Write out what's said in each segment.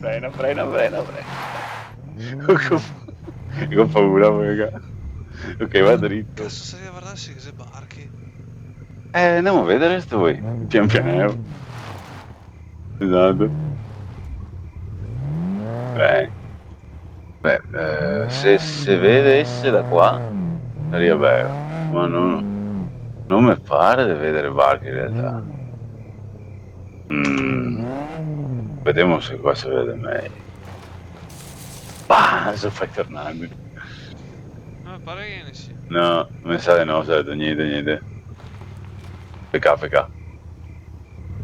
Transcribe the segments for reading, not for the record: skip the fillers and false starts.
Frena, frena, frena, frena. Io ho paura, raga. Ok, va dritto. Cazzo, stai a guardarsi che se barchi. Andiamo a vedere sto voi. Pian piano. Esatto. Beh, se vedesse da qua, sarebbe bello. Ma non mi pare di vedere barche in realtà. Vediamo se qua si vede meglio. Bah, adesso fai tornare. No, mi pare che ne sia. No, mi sa di no, sa, niente, niente. Peccato, peccato.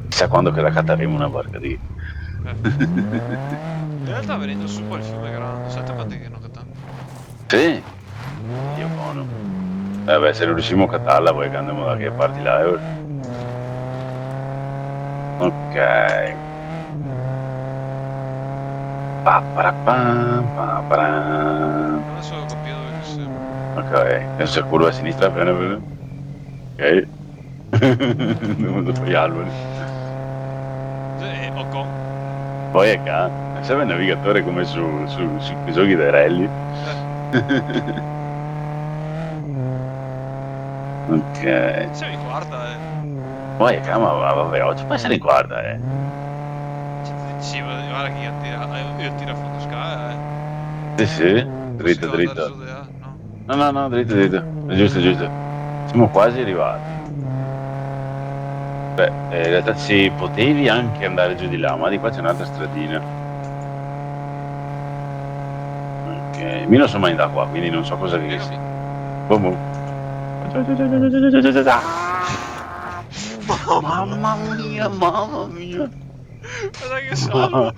Chissà quando che la catteremo una barca di... In realtà venendo su qua il fiume è grande, sai quanti che non cattano? Sì, io buono. Vabbè, se non riuscimo a cattarla, poi che andiamo da che parti là, Ok. Pa-para-pam, pa-param. Adesso ho capito dove che siamo. Ok, adesso è curva a sinistra, bene, bene. Ok. Andiamo dopo gli alberi. Ho con. Poi è qua. Serve il navigatore come sui giochi dei rally. Ok. Se mi guarda, Poi è qua, ma vabbè, oggi può essere in guarda, Sì, guarda che io tiro a fondo scala, Sì, sì, Posso dritto, guardare dritto. su di là? No. No, no, no, dritto, dritto. È giusto, giusto. Siamo quasi arrivati. Beh, in realtà sì, potevi anche andare giù di là, ma di qua c'è un'altra stradina. Ok, io non sono mai andato qua, quindi non so cosa che sia. Boom. Mamma mia, mamma mia. Guarda che salvo!